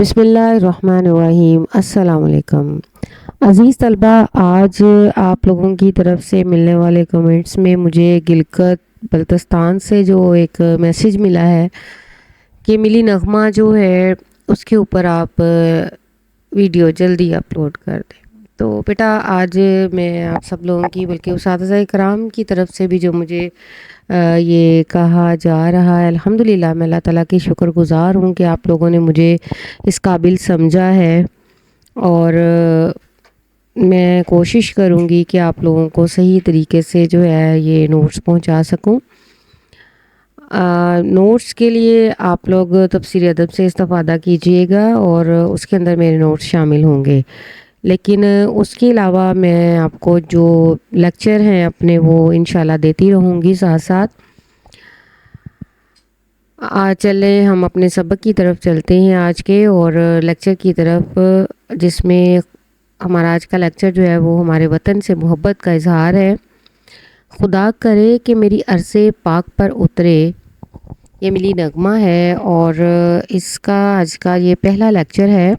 बिस्मिल्लाहिर्रहमानिर्रहीम। अस्सलाम वालेकुम। अज़ीज़ तलबा, आज आप लोगों की तरफ से मिलने वाले कमेंट्स में मुझे गिलगित बल्तिस्तान से जो एक मैसेज मिला है कि मिली नगमा जो है उसके ऊपर आप वीडियो जल्दी अपलोड कर दें। तो बेटा, आज मैं आप सब लोगों की बल्कि उस्ताज़ा कराम की तरफ से भी जो मुझे ये कहा जा रहा है, अल्हम्दुलिल्लाह मैं अल्लाह ताला की शुक्रगुज़ार हूँ कि आप लोगों ने मुझे इस काबिल समझा है। और मैं कोशिश करूँगी कि आप लोगों को सही तरीके से जो है ये नोट्स पहुँचा सकूँ। नोट्स के लिए आप लोग तफसीर अदब से इस्तिफ़ादा कीजिएगा और उसके अंदर मेरे नोट्स शामिल होंगे। लेकिन उसके अलावा मैं आपको जो लेक्चर हैं अपने वो इंशाल्लाह देती रहूँगी साथ साथ। चलें हम अपने सबक की तरफ चलते हैं आज के और लेक्चर की तरफ, जिसमें हमारा आज का लेक्चर जो है वो हमारे वतन से मोहब्बत का इजहार है। खुदा करे कि मेरी अरसे पाक पर उतरे, ये मिली नगमा है और इसका आज का ये पहला लेक्चर है,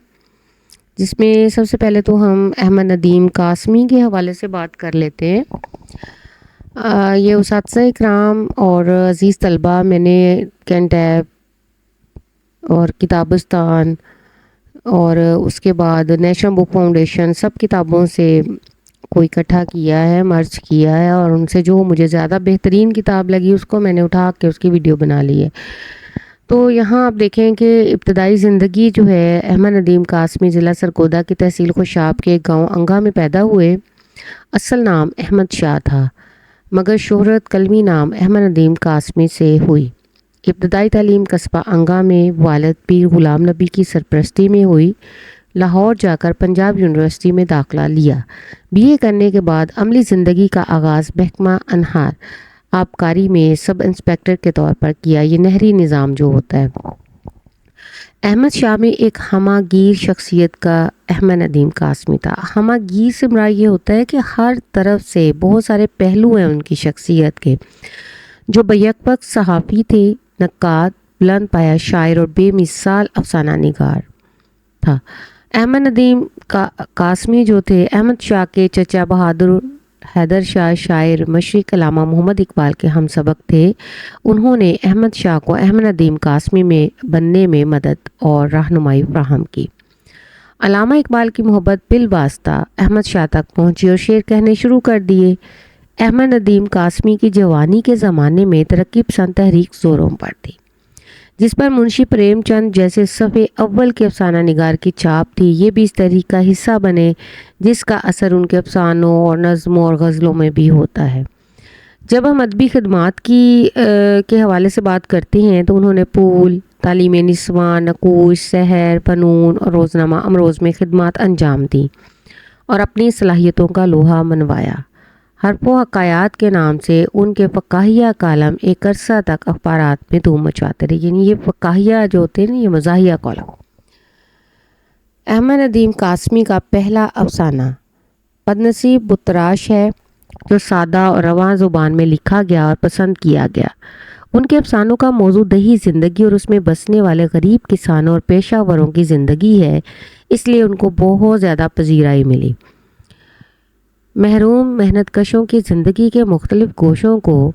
जिसमें सबसे पहले तो हम अहमद नदीम कासमी के हवाले से बात कर लेते हैं। ये उस्ताज़ा इकराम और अज़ीज़ तलबा, मैंने कैंटैब और किताबिस्तान और उसके बाद नेशनल बुक फाउंडेशन सब किताबों से को इकट्ठा किया है, मर्ज किया है और उनसे जो मुझे ज़्यादा बेहतरीन किताब लगी उसको मैंने उठा के उसकी वीडियो बना ली है। तो यहाँ आप देखें कि इब्तदाई ज़िंदगी जो है अहमद नदीम कासमी ज़िला सरगोदा की तहसील खुशाब के गांव अंगा में पैदा हुए। असल नाम अहमद शाह था, मगर शोहरत कलमी नाम अहमद नदीम कासमी से हुई। इब्तदाई तालीम कस्बा अंगा में वालिद पीर गुलाम नबी की सरपरस्ती में हुई। लाहौर जाकर पंजाब यूनिवर्सिटी में दाखिला लिया। बीए करने के बाद अमली ज़िंदगी का आगाज़ महकमा अनहार आबकारी में सब इंस्पेक्टर के तौर पर किया। ये नहरी निज़ाम जो होता है। अहमद शाह में एक हमागीर शख्सियत का अहमद नदीम कासमी था। हमागीर से मुराद ये होता है कि हर तरफ से बहुत सारे पहलू हैं उनकी शख्सियत के। जो बैक सहाफ़ी थे, नक्काद, बुलंद पाया शायर और बेमिसाल अफसाना निगार था। अहमद नदीम कासमी जो थे अहमद शाह के चचा बहादुर हैदर शाह शायर मशरिक़ अल्लामा मोहम्मद इकबाल के हम सबक थे। उन्होंने अहमद शाह को अहमद नदीम कासमी में बनने में मदद और रहनुमाई फराहम की। अल्लामा इकबाल की मोहब्बत बिल वास्ता अहमद शाह तक पहुंची और शेर कहने शुरू कर दिए। अहमद नदीम कासमी की जवानी के ज़माने में तरक्की पसंद तहरीक ज़ोरों पर थी, जिस पर मुंशी प्रेमचंद जैसे सफ़े अव्वल के अफसाना निगार की छाप थी। ये भी इस तहरीक का हिस्सा बने, जिसका असर उनके अफसानों और नज़्मों और गज़लों में भी होता है। जब हम अदबी खिदमात के हवाले से बात करते हैं तो उन्होंने पूल, तालीम निस्वां, नकूश, सहर, फ़नून और रोज़नामा अमरोज़ में खिदमात अंजाम दी और अपनी सलाहियतों का लोहा मनवाया। हरफो हकायात के नाम से उनके फ़काहिया कालम एक अरसा तक अखबारात में धूम मचाते रहे। यानी ये फ़काहिया जो होते हैं ना, ये मज़ाहिया कॉलम। अहमद नदीम कासमी का पहला अफसाना बदनसीब बुतराश है, जो सादा और रवां ज़ुबान में लिखा गया और पसंद किया गया। उनके अफसानों का मौजू दही ज़िंदगी और उसमें बसने वाले गरीब किसानों और पेशावरों की ज़िंदगी है, इसलिए उनको बहुत ज़्यादा पजीराई मिली। महरूम मेहनत कशों की ज़िंदगी के मुख्तलिफ गोशों को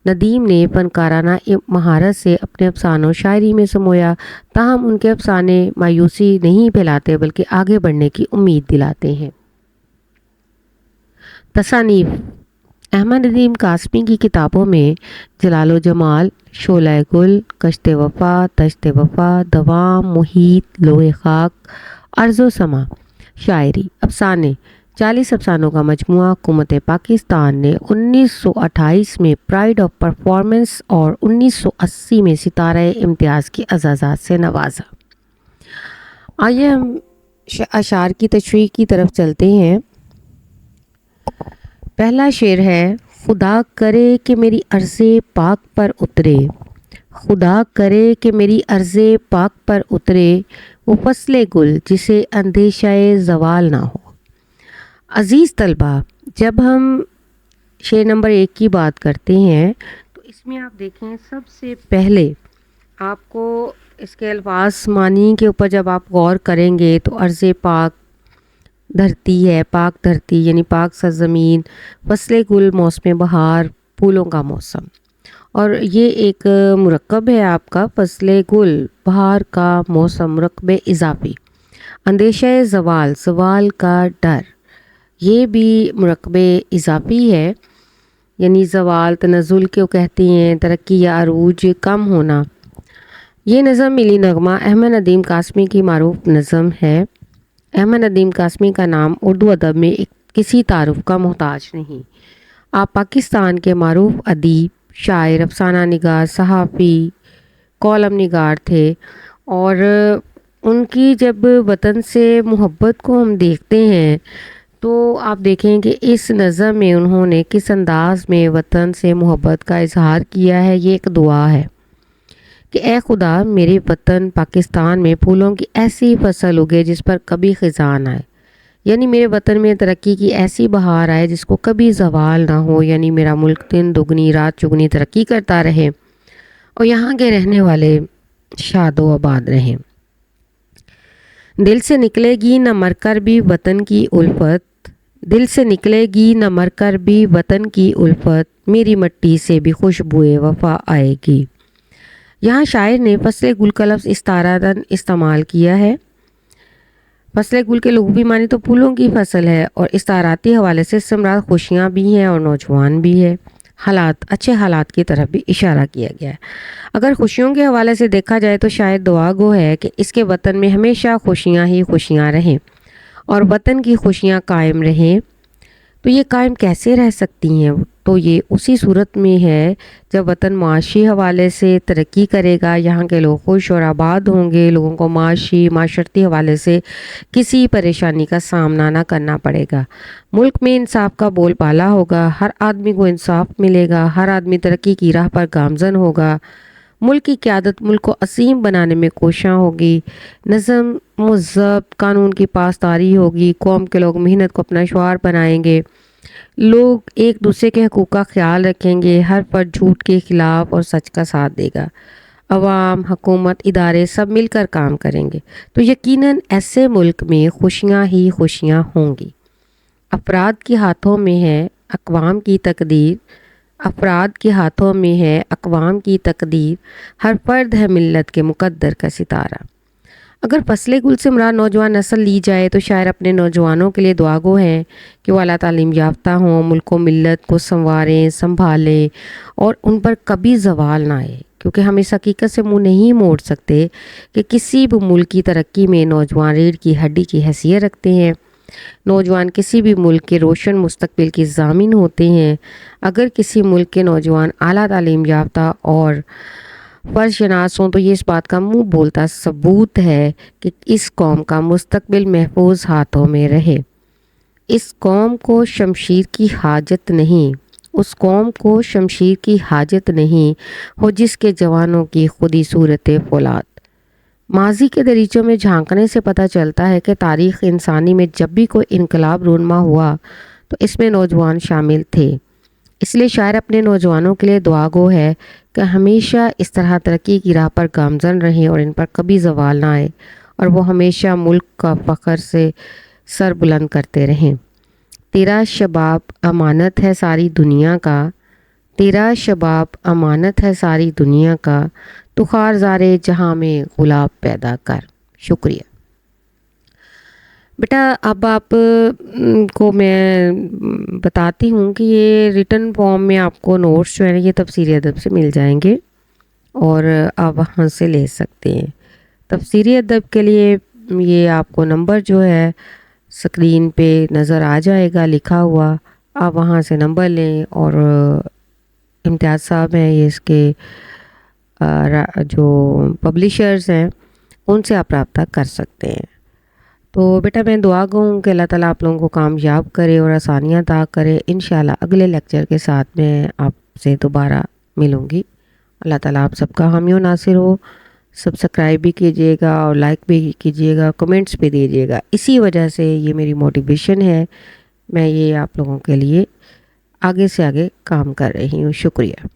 नदीम ने फ़नकाराना महारत से अपने अफसानों शायरी में समोया। ताहम उनके अफसाने मायूसी नहीं फैलाते बल्कि आगे बढ़ने की उम्मीद दिलाते हैं। तसानीफ अहमद नदीम कासमी की किताबों में जलालो जमाल, शोला गुल, कश्ते वफ़ा, तश्ते वफ़ा, दवाम, मुहीत, लोहे खाक, अर्ज़ो समा, शायरी, अफसाने 40 अफसानों का मजमुआ हुकूमत पाकिस्तान ने 1928 में प्राइड ऑफ परफॉर्मेंस और 1980 में सितारा इम्तियाज़ की एजाज़ात से नवाजा। आइए हम अशार की तशरीह की तरफ चलते हैं। पहला शेर है, खुदा करे कि मेरी अर्ज़े पाक पर उतरे। खुदा करे कि मेरी अर्ज़े पाक पर उतरे, वो फसले गुल जिसे अंदेशाए ज़वाल ना हो। अज़ीज़ तलबा, जब हम शेर नंबर 1 की बात करते हैं तो इसमें आप देखें सबसे पहले आपको اس کے الفاظ معنی کے اوپر جب آپ غور کریں گے تو ارض پاک دھرتی ہے، پاک دھرتی یعنی پاک سرزمین، فصل گل، موسم بہار، پھولوں کا موسم، اور یہ ایک مرکب ہے آپ کا فصل گل، بہار کا موسم، مرکب اضافی، اندیشہ زوال، زوال کا ڈر، یہ بھی مرکب اضافی ہے، یعنی زوال تنزل کو کہتے ہیں، ترقی یا عروج کم ہونا۔ یہ نظم ملی نغمہ احمد ندیم قاسمی کی معروف نظم ہے۔ احمد ندیم قاسمی کا نام اردو ادب میں کسی تعارف کا محتاج نہیں۔ آپ پاکستان کے معروف ادیب، شاعر، افسانہ نگار، صحافی، کالم نگار تھے، اور ان کی جب وطن سے محبت کو ہم دیکھتے ہیں تو آپ دیکھیں کہ اس نظم میں انہوں نے کس انداز میں وطن سے محبت کا اظہار کیا ہے۔ یہ ایک دعا ہے کہ اے خدا میرے وطن پاکستان میں پھولوں کی ایسی فصل اگے جس پر کبھی خزاں نہ آئے، یعنی میرے وطن میں ترقی کی ایسی بہار آئے جس کو کبھی زوال نہ ہو، یعنی میرا ملک دن دگنی رات چگنی ترقی کرتا رہے اور یہاں کے رہنے والے شاد و آباد رہیں۔ دل سے نکلے گی نہ مر کر بھی وطن کی الفت، دل سے نکلے گی نہ مر کر بھی وطن کی الفت، میری مٹی سے بھی خوشبوئے وفا آئے گی۔ یہاں شاعر نے فصل گل کا لفظ استعارتاً استعمال کیا ہے۔ فصل گل کے لغوی معنی تو پھولوں کی فصل ہے، اور استعاراتی حوالے سے اس سے مراد خوشیاں بھی ہیں اور نوجوان بھی ہے، حالات، اچھے حالات کی طرف بھی اشارہ کیا گیا ہے۔ اگر خوشیوں کے حوالے سے دیکھا جائے تو شاید دعا گو ہے کہ اس کے وطن میں ہمیشہ خوشیاں ہی خوشیاں رہیں اور وطن کی خوشیاں قائم رہیں۔ تو یہ قائم کیسے رہ سکتی ہیں؟ تو یہ اسی صورت میں ہے جب وطن معاشی حوالے سے ترقی کرے گا، یہاں کے لوگ خوش اور آباد ہوں گے، لوگوں کو معاشی معاشرتی حوالے سے کسی پریشانی کا سامنا نہ کرنا پڑے گا، ملک میں انصاف کا بول بالا ہوگا، ہر آدمی کو انصاف ملے گا، ہر آدمی ترقی کی راہ پر گامزن ہوگا، ملک کی قیادت ملک کو عظیم بنانے میں کوشاں ہوگی، نظم و ضبط قانون کی پاسداری ہوگی، قوم کے لوگ محنت کو اپنا شعار بنائیں گے، لوگ ایک دوسرے کے حقوق کا خیال رکھیں گے، ہر فرد جھوٹ کے خلاف اور سچ کا ساتھ دے گا، عوام، حکومت، ادارے سب مل کر کام کریں گے، تو یقیناً ایسے ملک میں خوشیاں ہی خوشیاں ہوں گی۔ افراد کے ہاتھوں میں ہے اقوام کی تقدیر، افراد کے ہاتھوں میں ہے اقوام کی تقدیر، ہر فرد ہے ملت کے مقدر کا ستارہ۔ اگر فصل گل سے مراد نوجوان نسل لی جائے تو شاعر اپنے نوجوانوں کے لیے دعا گو ہیں کہ وہ اعلیٰ تعلیم یافتہ ہوں، ملک و ملت کو سنواریں، سنبھالیں اور ان پر کبھی زوال نہ آئے، کیونکہ ہم اس حقیقت سے منہ نہیں موڑ سکتے کہ کسی بھی ملک کی ترقی میں نوجوان ریڑھ کی ہڈی کی حیثیت رکھتے ہیں، نوجوان کسی بھی ملک کے روشن مستقبل کی ضامن ہوتے ہیں۔ اگر کسی ملک کے نوجوان اعلیٰ تعلیم یافتہ اور فرض شناس ہوں تو یہ اس بات کا منہ بولتا ثبوت ہے کہ اس قوم کا مستقبل محفوظ ہاتھوں میں رہے۔ اس قوم کو شمشیر کی حاجت نہیں، اس قوم کو شمشیر کی حاجت نہیں ہو جس کے جوانوں کی خودی صورت فولاد۔ ماضی کے دریچوں میں جھانکنے سے پتہ چلتا ہے کہ تاریخ انسانی میں جب بھی کوئی انقلاب رونما ہوا تو اس میں نوجوان شامل تھے، اس لیے شاعر اپنے نوجوانوں کے لیے دعا گو ہے کہ ہمیشہ اس طرح ترقی کی راہ پر گامزن رہیں اور ان پر کبھی زوال نہ آئے اور وہ ہمیشہ ملک کا فخر سے سر بلند کرتے رہیں۔ تیرا شباب امانت ہے ساری دنیا کا، تیرا شباب امانت ہے ساری دنیا کا، تو خارزارے جہاں میں گلاب پیدا کر۔ شکریہ بیٹا۔ اب آپ کو میں بتاتی ہوں کہ یہ ریٹن فارم میں آپ کو نوٹس جو ہیں یہ تفسیری ادب سے مل جائیں گے اور آپ وہاں سے لے سکتے ہیں۔ تفسیری ادب کے لیے یہ آپ کو نمبر جو ہے اسکرین پہ نظر آ جائے گا لکھا ہوا، آپ وہاں سے نمبر لیں اور امتیاز صاحب ہیں یہ اس کے جو پبلیشرز ہیں ان سے آپ رابطہ کر سکتے ہیں۔ تو بیٹا میں دعا گو ہوں کہ اللہ تعالیٰ آپ لوگوں کو کامیاب کرے اور آسانیاں عطا کرے۔ انشاءاللہ اگلے لیکچر کے ساتھ میں آپ سے دوبارہ ملوں گی۔ اللہ تعالیٰ آپ سب کا حامی و ناصر ہو۔ سبسکرائب بھی کیجیے گا اور لائک بھی کیجیے گا، کمنٹس بھی دیجیے گا، اسی وجہ سے یہ میری موٹیویشن ہے، میں یہ آپ لوگوں کے لیے آگے سے آگے کام کر رہی ہوں۔ شکریہ۔